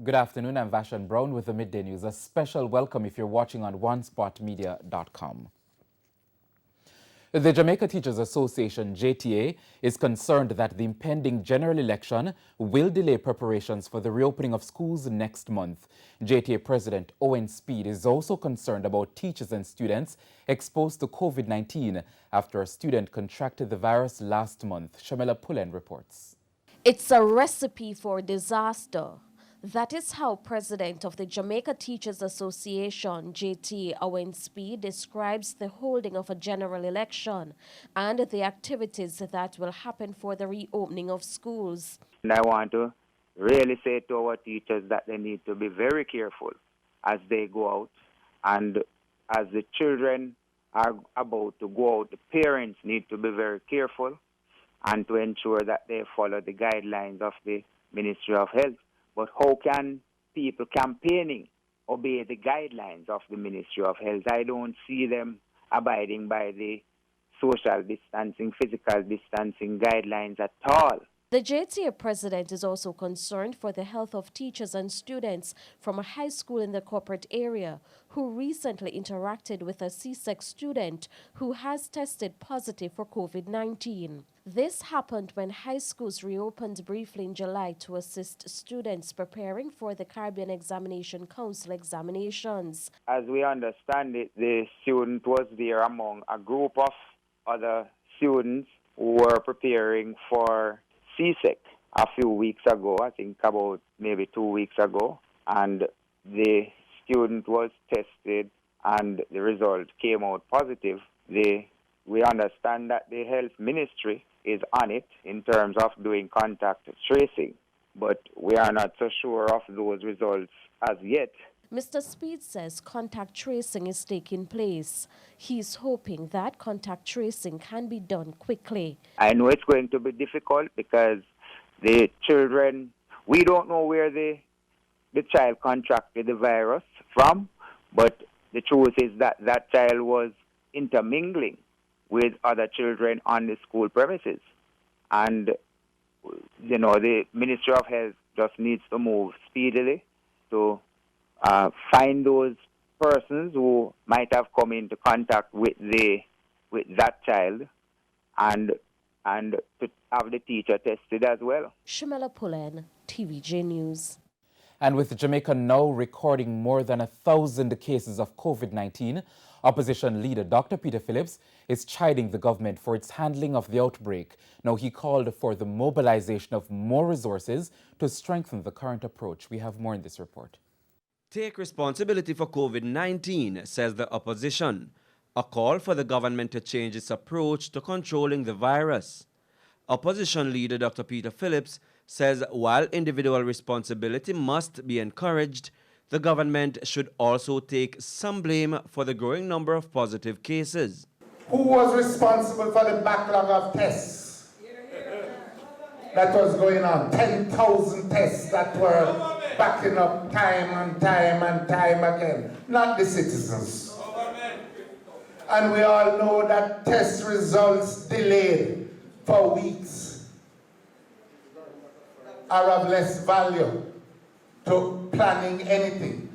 Good afternoon, I'm Vashan Brown with the Midday News. A special welcome if you're watching on onespotmedia.com. The Jamaica Teachers Association, JTA, is concerned that the impending general election will delay preparations for the reopening of schools next month. JTA President Owen Speed is also concerned about teachers and students exposed to COVID-19 after a student contracted the virus last month. Shamela Pullen reports. It's a recipe for disaster. That is how President of the Jamaica Teachers Association, JT Owen Speed, describes the holding of a general election and the activities that will happen for the reopening of schools. And I want to really say to our teachers that they need to be very careful as they go out, and as the children are about to go out, the parents need to be very careful and to ensure that they follow the guidelines of the Ministry of Health. But how can people campaigning obey the guidelines of the Ministry of Health? I don't see them abiding by the social distancing, physical distancing guidelines at all. The JTA president is also concerned for the health of teachers and students from a high school in the corporate area who recently interacted with a CSEC student who has tested positive for COVID-19. This happened when high schools reopened briefly in July to assist students preparing for the Caribbean Examination Council examinations. As we understand it, the student was there among a group of other students who were preparing for CSEC a few weeks ago, I think about maybe 2 weeks ago, and the student was tested and the result came out positive. We understand that the health ministry is on it in terms of doing contact tracing, but we are not so sure of those results as yet. Mr. Speed says contact tracing is taking place. He's hoping that contact tracing can be done quickly. I know it's going to be difficult because the children, we don't know where the child contracted the virus from, but the truth is that that child was intermingling with other children on the school premises. And, you know, the Ministry of Health just needs to move speedily to find those persons who might have come into contact with that child and to have the teacher tested as well. Shamela Pullen, TVJ News. And with Jamaica now recording more than 1,000 cases of COVID-19, opposition leader Dr. Peter Phillips is chiding the government for its handling of the outbreak. Now, he called for the mobilization of more resources to strengthen the current approach. We have more in this report. Take responsibility for COVID-19, says the opposition, a call for the government to change its approach to controlling the virus. Opposition leader Dr. Peter Phillips says while individual responsibility must be encouraged, the government should also take some blame for the growing number of positive cases. Who was responsible for the backlog of tests that was going on? 10,000 tests that were backing up time and time and time again. Not the citizens. And we all know that test results delayed for weeks are of less value to planning anything.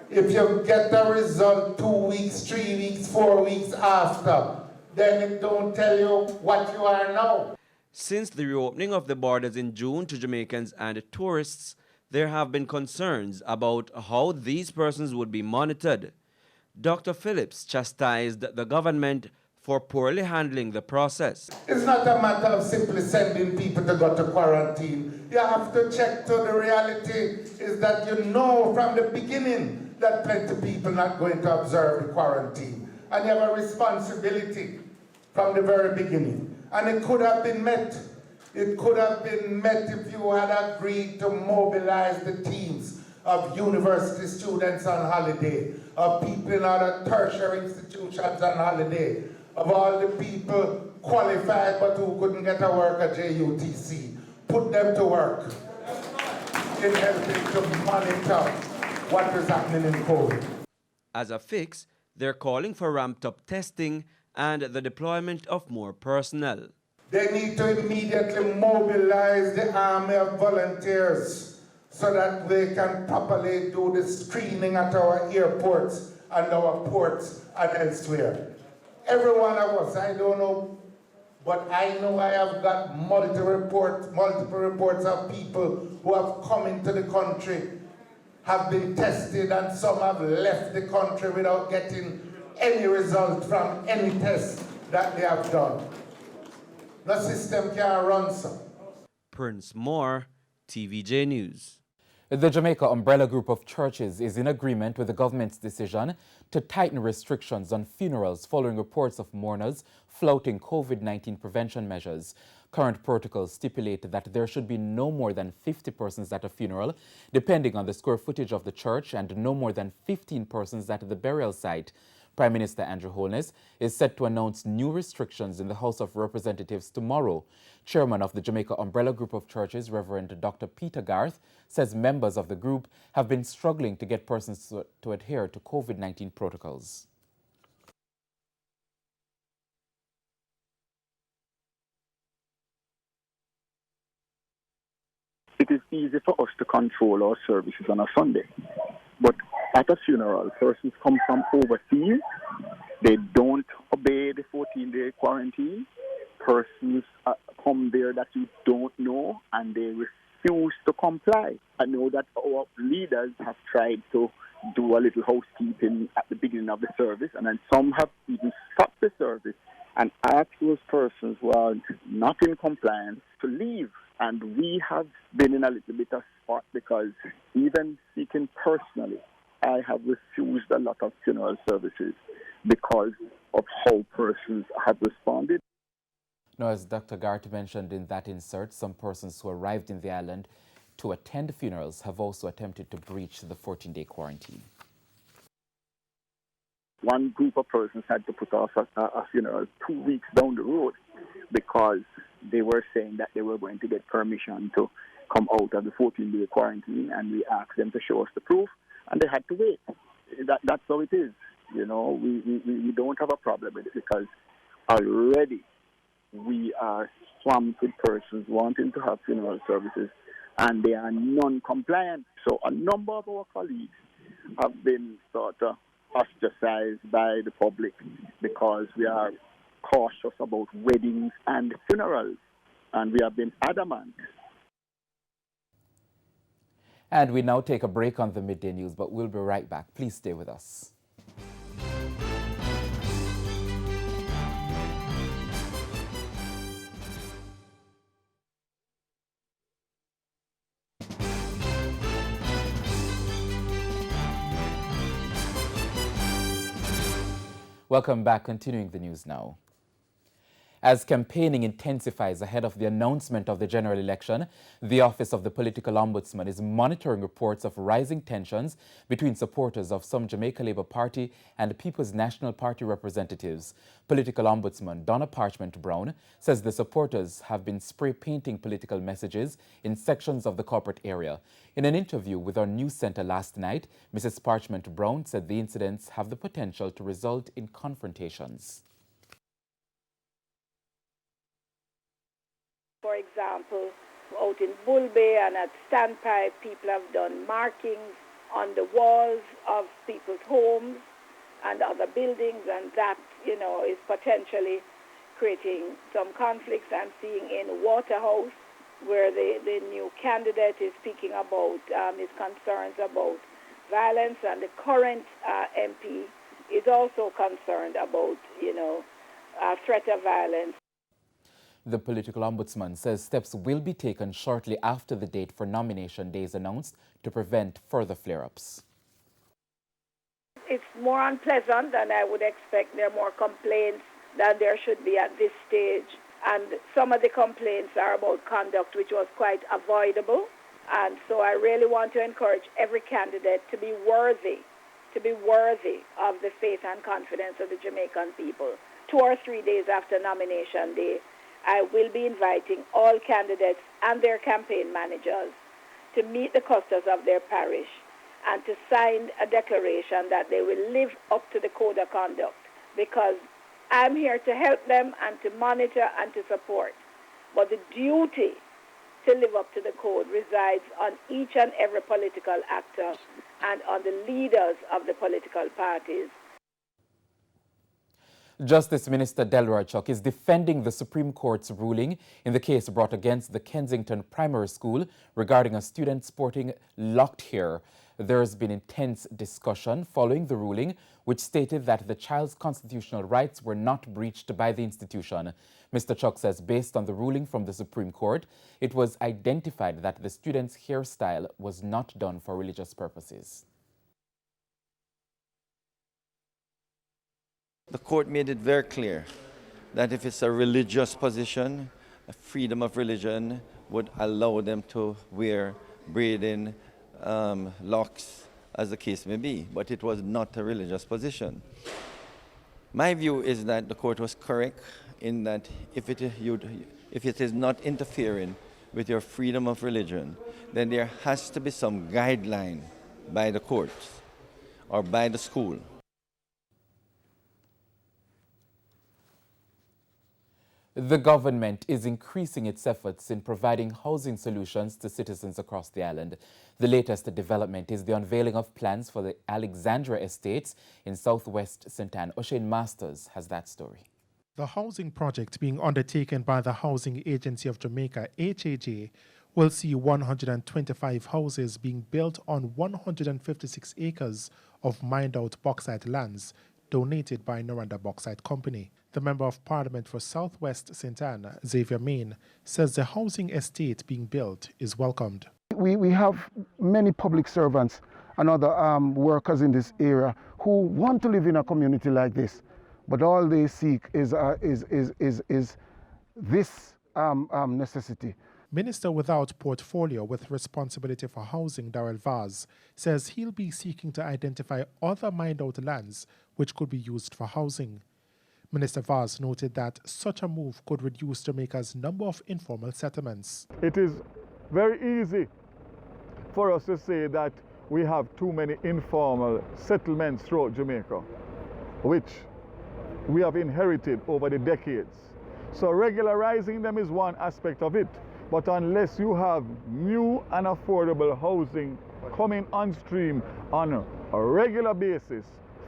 If you get the result 2 weeks, 3 weeks, 4 weeks after, then it don't tell you what you are now. Since the reopening of the borders in June to Jamaicans and tourists, there have been concerns about how these persons would be monitored. Dr. Phillips chastised the government for poorly handling the process. It's not a matter of simply sending people to go to quarantine. You have to check to the reality is that you know from the beginning that plenty of people not going to observe the quarantine. And you have a responsibility from the very beginning. And it could have been met. It could have been met if you had agreed to mobilize the teams of university students on holiday, of people in other tertiary institutions on holiday, of all the people qualified but who couldn't get a work at JUTC. Put them to work in helping to monitor what is happening in COVID. As a fix, they're calling for ramped-up testing and the deployment of more personnel. They need to immediately mobilize the army of volunteers so that they can properly do the screening at our airports and our ports and elsewhere. Every one of us, I don't know, but I know I have got multiple reports of people who have come into the country, have been tested, and some have left the country without getting any result from any test that they have done. The system can't run so. Prince Moore, TVJ News. The Jamaica Umbrella Group of Churches is in agreement with the government's decision to tighten restrictions on funerals following reports of mourners flouting COVID-19 prevention measures. Current protocols stipulate that there should be no more than 50 persons at a funeral, depending on the square footage of the church, and no more than 15 persons at the burial site. Prime Minister Andrew Holness is set to announce new restrictions in the House of Representatives tomorrow. Chairman of the Jamaica Umbrella Group of Churches, Reverend Dr. Peter Garth, says members of the group have been struggling to get persons to adhere to COVID-19 protocols. It is easy for us to control our services on a Sunday. But at a funeral, persons come from overseas. They don't obey the 14-day quarantine. Persons come there that you don't know, and they refuse to comply. I know that our leaders have tried to do a little housekeeping at the beginning of the service, and then some have even stopped the service and asked those persons who are not in compliance to leave. And we have been in a little bit of spot because even speaking personally, I have refused a lot of funeral services because of how persons have responded. Now, as Dr. Garth mentioned in that insert, some persons who arrived in the island to attend funerals have also attempted to breach the 14-day quarantine. One group of persons had to put off a funeral 2 weeks down the road because they were saying that they were going to get permission to come out of the 14-day quarantine, and we asked them to show us the proof, and they had to wait. That's how it is. You know, we don't have a problem with it because already we are swamped with persons wanting to have funeral services, and they are non-compliant. So a number of our colleagues have been sort of ostracized by the public because we are cautious about weddings and funerals, and we have been adamant. And we now take a break on the Midday News, but we'll be right back. Please stay with us. Welcome back. Continuing the news now. As campaigning intensifies ahead of the announcement of the general election, the Office of the Political Ombudsman is monitoring reports of rising tensions between supporters of some Jamaica Labour Party and People's National Party representatives. Political Ombudsman Donna Parchment Brown says the supporters have been spray painting political messages in sections of the corporate area. In an interview with our news centre last night, Mrs. Parchment Brown said the incidents have the potential to result in confrontations. For example, out in Bull Bay and at Standpipe, people have done markings on the walls of people's homes and other buildings, and that, you know, is potentially creating some conflicts. I'm seeing in Waterhouse, where the new candidate is speaking about his concerns about violence, and the current MP is also concerned about, you know, threat of violence. The political ombudsman says steps will be taken shortly after the date for nomination day is announced to prevent further flare-ups. It's more unpleasant than I would expect. There are more complaints than there should be at this stage. And some of the complaints are about conduct which was quite avoidable. And so I really want to encourage every candidate to be worthy of the faith and confidence of the Jamaican people. 2 or 3 days after nomination day, I will be inviting all candidates and their campaign managers to meet the custodians of their parish and to sign a declaration that they will live up to the code of conduct, because I'm here to help them and to monitor and to support. But the duty to live up to the code resides on each and every political actor and on the leaders of the political parties. Justice Minister Delroy Chuck is defending the Supreme Court's ruling in the case brought against the Kensington Primary School regarding a student sporting locked hair. There has been intense discussion following the ruling, which stated that the child's constitutional rights were not breached by the institution. Mr. Chuck says based on the ruling from the Supreme Court, it was identified that the student's hairstyle was not done for religious purposes. The court made it very clear that if it's a religious position, a freedom of religion would allow them to wear braiding, locks, as the case may be, but it was not a religious position. My view is that the court was correct in that if it is not interfering with your freedom of religion, then there has to be some guideline by the courts or by the school. The government is increasing its efforts in providing housing solutions to citizens across the island. The latest development is the unveiling of plans for the Alexandria Estates in southwest St. Anne. O'Shane Masters has that story. The housing project being undertaken by the Housing Agency of Jamaica, HAJ, will see 125 houses being built on 156 acres of mined-out bauxite lands donated by Noranda Bauxite Company. The Member of Parliament for Southwest St. Anne, Xavier Main, says the housing estate being built is welcomed. We have many public servants and other workers in this area who want to live in a community like this, but all they seek is this necessity. Minister without portfolio with responsibility for housing, Darrell Vaz, says he'll be seeking to identify other mined-out lands which could be used for housing. Minister Vaz noted that such a move could reduce Jamaica's number of informal settlements. It is very easy for us to say that we have too many informal settlements throughout Jamaica, which we have inherited over the decades. So regularizing them is one aspect of it, but unless you have new and affordable housing coming on stream on a regular basis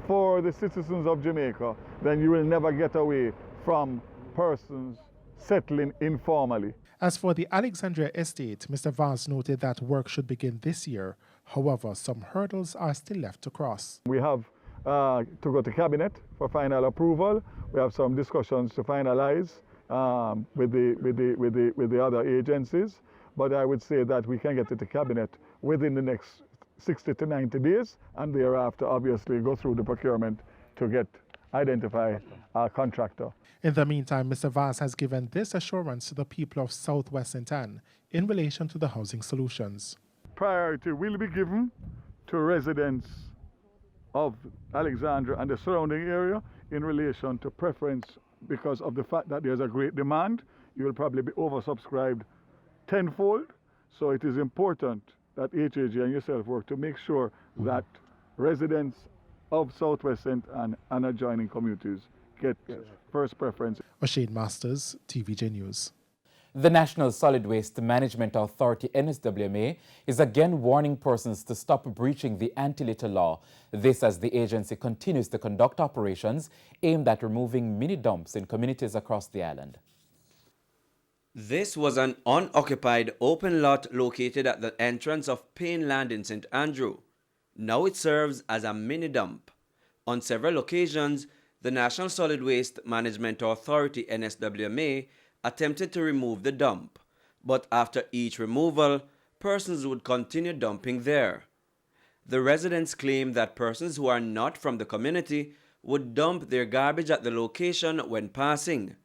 for the citizens of Jamaica, then you will never get away from persons settling informally. As for the Alexandria Estate, Mr. Vaz noted that work should begin this year. However, some hurdles are still left to cross. We have to go to Cabinet for final approval. We have some discussions to finalize with the other agencies, but I would say that we can get it to Cabinet within the next 60 to 90 days, and thereafter obviously go through the procurement to identify a contractor. In the meantime, Mr. Vaz has given this assurance to the people of Southwest St. Anne in relation to the housing solutions. Priority will be given to residents of Alexandria and the surrounding area in relation to preference because of the fact that there's a great demand. You will probably be oversubscribed tenfold, so it is important that HAG and yourself work to make sure that residents of Southwest St. Anne and adjoining communities get first preference. O'Shane Masters, TVJ News. The National Solid Waste Management Authority, NSWMA, is again warning persons to stop breaching the anti-litter law. This as the agency continues to conduct operations aimed at removing mini dumps in communities across the island. This was an unoccupied open lot located at the entrance of Payne Land in St. Andrew. Now it serves as a mini dump. On several occasions, the National Solid Waste Management Authority, NSWMA, attempted to remove the dump, but after each removal, persons would continue dumping there. The residents claim that persons who are not from the community would dump their garbage at the location when passing.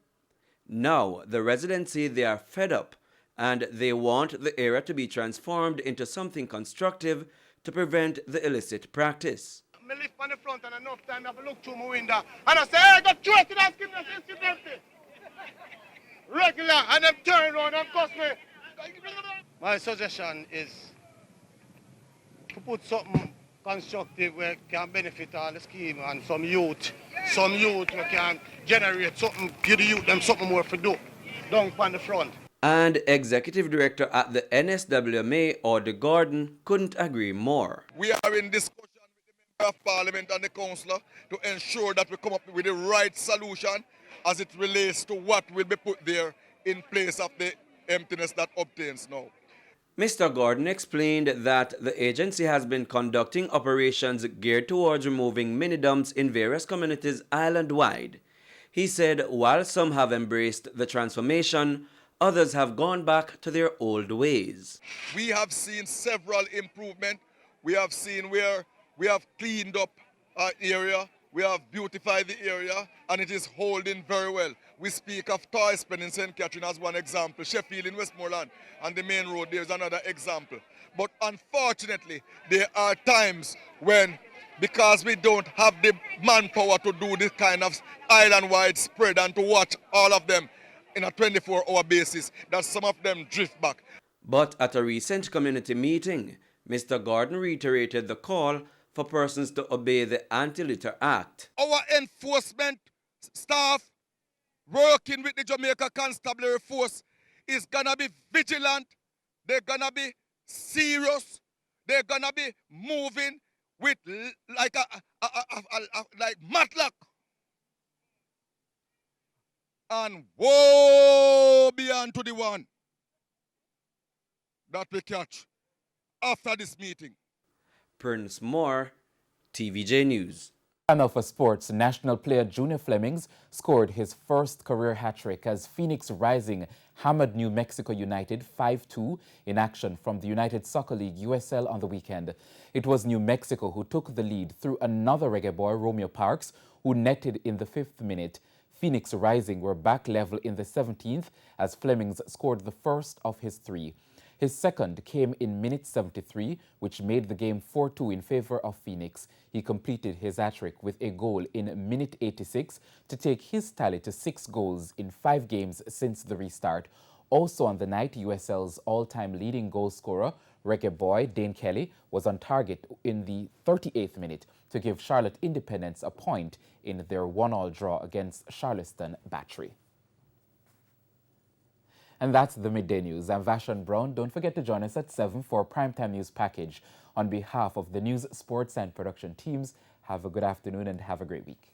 Now, the residents say they are fed up and they want the area to be transformed into something constructive to prevent the illicit practice. I live on the front and enough time I have to look through my window and I say, hey, go through it to that skin, it's empty. Regular, and them turn around and cuss me. My suggestion is to put something constructive where can benefit all the scheme and some youth who can generate something, give the youth them something more to do, down on the front. And Executive Director at the NSWMA, Audrey Gordon, couldn't agree more. We are in discussion with the Member of Parliament and the Councillor to ensure that we come up with the right solution as it relates to what will be put there in place of the emptiness that obtains now. Mr. Gordon explained that the agency has been conducting operations geared towards removing mini dumps in various communities island-wide. He said while some have embraced the transformation, others have gone back to their old ways. We have seen several improvements. We have seen where we have cleaned up our area, we have beautified the area, and it is holding very well. We speak of Toyspen in St. Catherine as one example, Sheffield in Westmoreland, and the main road there is another example. But unfortunately, there are times when, because we don't have the manpower to do this kind of island-wide spread and to watch all of them in a 24-hour basis, that some of them drift back. But at a recent community meeting, Mr. Gordon reiterated the call for persons to obey the Anti-Litter Act. Our enforcement staff working with the Jamaica Constabulary Force is gonna be vigilant, they're gonna be serious, they're gonna be moving with like matlock. And woe be unto the one that we catch after this meeting. Prince Moore, TVJ News. And now for sports, national player Junior Flemings scored his first career hat-trick as Phoenix Rising hammered New Mexico United 5-2 in action from the United Soccer League USL on the weekend. It was New Mexico who took the lead through another reggae boy, Romeo Parks, who netted in the 5th minute. Phoenix Rising were back level in the 17th as Flemings scored the first of his 3. His second came in minute 73, which made the game 4-2 in favor of Phoenix. He completed his hat-trick with a goal in minute 86 to take his tally to 6 goals in 5 games since the restart. Also on the night, USL's all-time leading goal scorer, reggae boy Dane Kelly, was on target in the 38th minute to give Charlotte Independence a point in their 1-1 draw against Charleston Battery. And that's the Midday News. I'm Vashon Brown. Don't forget to join us at 7 for Primetime News Package. On behalf of the news, sports, and production teams, have a good afternoon and have a great week.